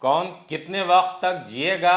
कौन कितने वक्त तक जिएगा,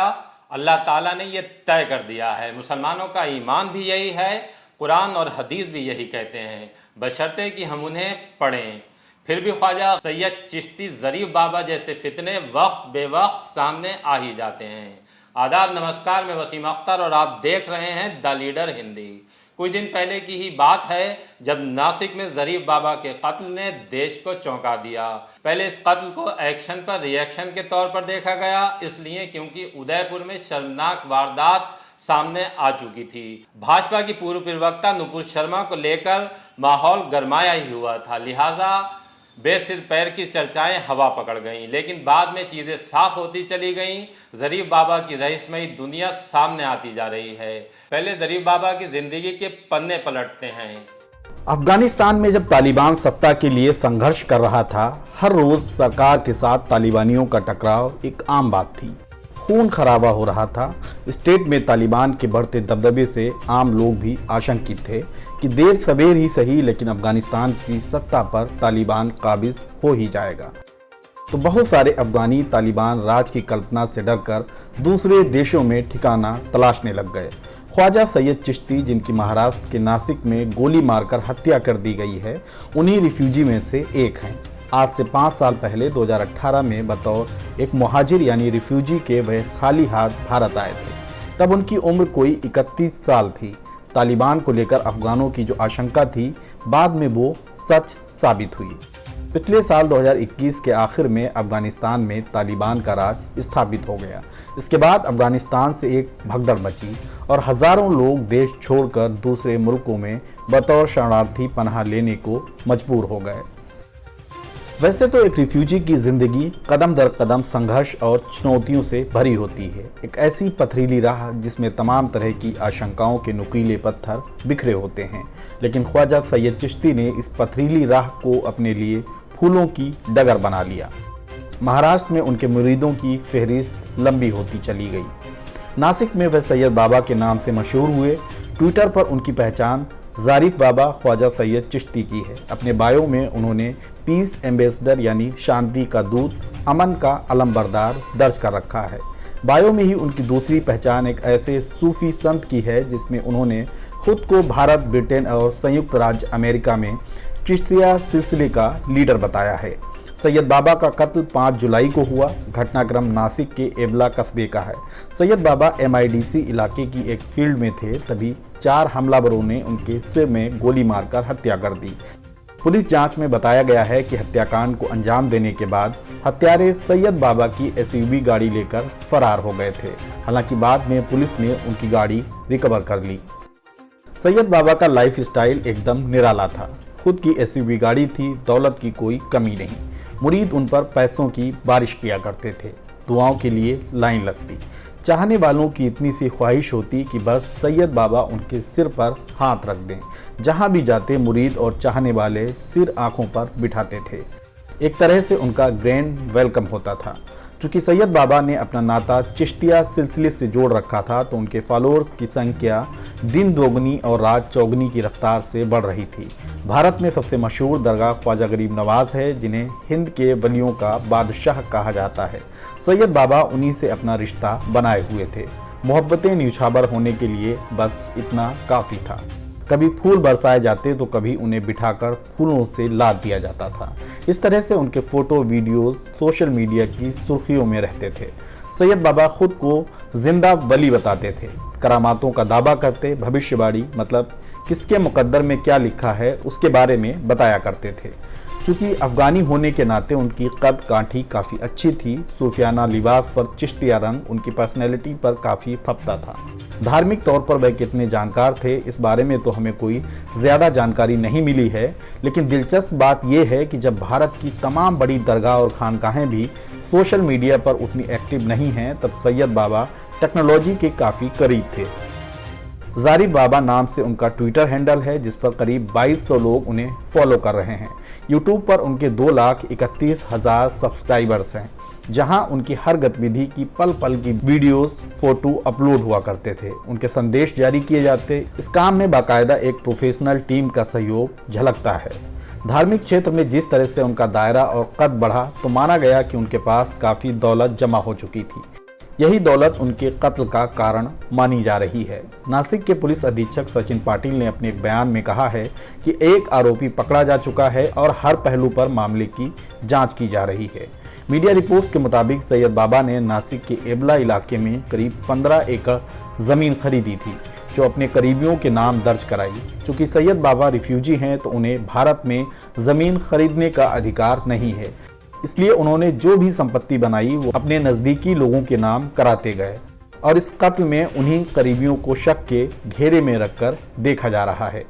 अल्लाह ताला ने ये तय कर दिया है। मुसलमानों का ईमान भी यही है, कुरान और हदीस भी यही कहते हैं, बशर्ते कि हम उन्हें पढ़ें। फिर भी ख्वाजा सैयद चिश्ती ज़रीफ बाबा जैसे फितने वक्त बेवक्त सामने आ ही जाते हैं। आदाब, नमस्कार, मैं वसीम अख्तर और आप देख रहे हैं द लीडर हिंदी। कुछ दिन पहले की ही बात है जब नासिक में ज़रीफ बाबा के कत्ल ने देश को चौंका दिया। पहले इस कत्ल को एक्शन पर रिएक्शन के तौर पर देखा गया, इसलिए क्योंकि उदयपुर में शर्मनाक वारदात सामने आ चुकी थी। भाजपा की पूर्व प्रवक्ता नुपुर शर्मा को लेकर माहौल गरमाया ही हुआ था, लिहाजा बेसिर पैर की चर्चाएं हवा पकड़ गईं। लेकिन बाद में चीज़ें साफ होती चली गईं। ज़रीफ बाबा की रहस्यमयी दुनिया सामने आती जा रही है। पहले ज़रीफ बाबा की ज़िंदगी के पन्ने पलटते हैं। अफगानिस्तान में जब तालिबान सत्ता के लिए संघर्ष कर रहा था, हर रोज सरकार के साथ तालिबानियों का टकराव एक आम बात थी। खून खराबा हो रहा था। स्टेट में तालिबान के बढ़ते दबदबे से आम लोग भी आशंकित थे कि देर सवेर ही सही लेकिन अफगानिस्तान की सत्ता पर तालिबान काबिज हो ही जाएगा। तो बहुत सारे अफगानी तालिबान राज की कल्पना से डरकर दूसरे देशों में ठिकाना तलाशने लग गए। ख्वाजा सैयद चिश्ती, जिनकी महाराष्ट्र के नासिक में गोली मारकर हत्या कर दी गई है, उन्हीं रिफ्यूजी में से एक हैं। आज से 5 साल पहले 2018 में बतौर एक मुहाजिर यानी रिफ्यूजी के वह खाली हाथ भारत आए थे। तब उनकी उम्र कोई 31 साल थी। तालिबान को लेकर अफगानों की जो आशंका थी, बाद में वो सच साबित हुई। पिछले साल 2021 के आखिर में अफगानिस्तान में तालिबान का राज स्थापित हो गया। इसके बाद अफगानिस्तान से एक भगदड़ मची और हज़ारों लोग देश छोड़कर दूसरे मुल्कों में बतौर शरणार्थी पनाह लेने को मजबूर हो गए। वैसे तो एक रिफ्यूजी की ज़िंदगी कदम दर कदम संघर्ष और चुनौतियों से भरी होती है, एक ऐसी पथरीली राह जिसमें तमाम तरह की आशंकाओं के नुकीले पत्थर बिखरे होते हैं। लेकिन ख्वाजा सैयद चिश्ती ने इस पथरीली राह को अपने लिए फूलों की डगर बना लिया। महाराष्ट्र में उनके मुरीदों की फहरिस्त लंबी होती चली गई। नासिक में वह सैयद बाबा के नाम से मशहूर हुए। ट्विटर पर उनकी पहचान ज़रीफ बाबा ख्वाजा सैयद चिश्ती की है। अपने बायो में उन्होंने पीस एम्बेसडर यानी शांति का दूत, अमन का अलमबरदार दर्ज कर रखा है। बायो में ही उनकी दूसरी पहचान एक ऐसे सूफी संत की है जिसमें उन्होंने खुद को भारत, ब्रिटेन और संयुक्त राज्य अमेरिका में चिश्तिया सिलसिले का लीडर बताया है। सैयद बाबा का कत्ल 5 जुलाई को हुआ। घटनाक्रम नासिक के एबला कस्बे का है। सैयद बाबा MIDC इलाके की एक फील्ड में थे, तभी 4 हमलावरों ने उनके सिर में गोली मारकर हत्या कर दी। पुलिस जांच में बताया गया है कि हत्याकांड को अंजाम देने के बाद हत्यारे सैयद बाबा की SUV गाड़ी लेकर फरार हो गए थे। हालांकि बाद में पुलिस ने उनकी गाड़ी रिकवर कर ली। सैयद बाबा का लाइफ स्टाइल एकदम निराला था। खुद की SUV गाड़ी थी, दौलत की कोई कमी नहीं। मुरीद उन पर पैसों की बारिश किया करते थे। दुआओं के लिए लाइन लगती। चाहने वालों की इतनी सी ख्वाहिश होती कि बस सैयद बाबा उनके सिर पर हाथ रख दें। जहां भी जाते मुरीद और चाहने वाले सिर आंखों पर बिठाते थे। एक तरह से उनका ग्रैंड वेलकम होता था। चूँकि सैयद बाबा ने अपना नाता चिश्तिया सिलसिले से जोड़ रखा था, तो उनके फॉलोअर्स की संख्या दिन दोगुनी और रात चौगुनी की रफ्तार से बढ़ रही थी। भारत में सबसे मशहूर दरगाह ख्वाजा गरीब नवाज है, जिन्हें हिंद के वलियों का बादशाह कहा जाता है। सैयद बाबा उन्हीं से अपना रिश्ता बनाए हुए थे। मोहब्बतें न्यूछावर होने के लिए बस इतना काफ़ी था। कभी फूल बरसाए जाते तो कभी उन्हें बिठाकर फूलों से लाद दिया जाता था। इस तरह से उनके फ़ोटो वीडियोस सोशल मीडिया की सुर्खियों में रहते थे। सैयद बाबा खुद को जिंदा वली बताते थे, करामातों का दावा करते, भविष्यवाणी मतलब किसके मुकद्दर में क्या लिखा है उसके बारे में बताया करते थे। चूँकि अफ़गानी होने के नाते उनकी कद काठी काफ़ी अच्छी थी। सूफियाना लिबास पर चिश्तिया रंग उनकी पर्सनैलिटी पर काफ़ी फपता था। धार्मिक तौर पर वह कितने जानकार थे, इस बारे में तो हमें कोई ज़्यादा जानकारी नहीं मिली है। लेकिन दिलचस्प बात यह है कि जब भारत की तमाम बड़ी दरगाह और खानकाहें भी सोशल मीडिया पर उतनी एक्टिव नहीं हैं, तब सैयद बाबा टेक्नोलॉजी के काफ़ी करीब थे। ज़रीफ बाबा नाम से उनका ट्विटर हैंडल है, जिस पर करीब 2200 लोग उन्हें फॉलो कर रहे हैं। यूट्यूब पर उनके 2,31,000 सब्सक्राइबर्स हैं, जहां उनकी हर गतिविधि की पल पल की वीडियोस, फोटो अपलोड हुआ करते थे। उनके संदेश जारी किए जाते। इस काम में बाकायदा एक प्रोफेशनल टीम का सहयोग झलकता है। धार्मिक क्षेत्र में जिस तरह से उनका दायरा और कद बढ़ा तो माना गया कि उनके पास काफ़ी दौलत जमा हो चुकी थी। यही दौलत उनके कत्ल का कारण मानी जा रही है। नासिक के पुलिस अधीक्षक सचिन पाटिल ने अपने एक बयान में कहा है कि एक आरोपी पकड़ा जा चुका है और हर पहलू पर मामले की जांच की जा रही है। मीडिया रिपोर्ट्स के मुताबिक सैयद बाबा ने नासिक के एबला इलाके में करीब 15 एकड़ ज़मीन खरीदी थी, जो अपने करीबियों के नाम दर्ज कराई। चूँकि सैयद बाबा रिफ्यूजी हैं तो उन्हें भारत में ज़मीन खरीदने का अधिकार नहीं है, इसलिए उन्होंने जो भी संपत्ति बनाई वो अपने नज़दीकी लोगों के नाम कराते गए और इस कत्ल में उन्हीं करीबियों को शक के घेरे में रखकर देखा जा रहा है।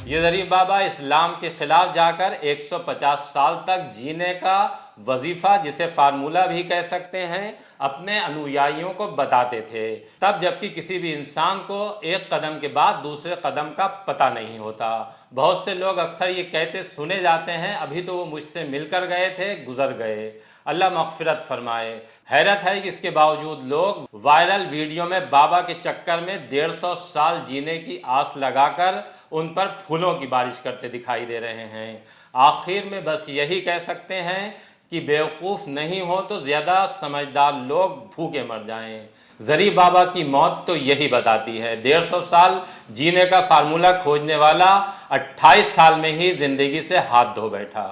ये ज़रीफ बाबा इस्लाम के खिलाफ जाकर 150 साल तक जीने का वजीफा, जिसे फार्मूला भी कह सकते हैं, अपने अनुयायियों को बताते थे, तब जबकि किसी भी इंसान को एक कदम के बाद दूसरे कदम का पता नहीं होता। बहुत से लोग अक्सर ये कहते सुने जाते हैं, अभी तो वो मुझसे मिलकर गए थे, गुजर गए, अल्लाह मग़फ़िरत फरमाए। हैरत है कि इसके बावजूद लोग वायरल वीडियो में बाबा के चक्कर में 150 साल जीने की आस लगाकर उन पर फूलों की बारिश करते दिखाई दे रहे हैं। आखिर में बस यही कह सकते हैं कि बेवकूफ़ नहीं हो तो ज़्यादा समझदार लोग भूखे मर जाएं। ज़रीफ बाबा की मौत तो यही बताती है। 150 साल जीने का फार्मूला खोजने वाला 28 साल में ही ज़िंदगी से हाथ धो बैठा।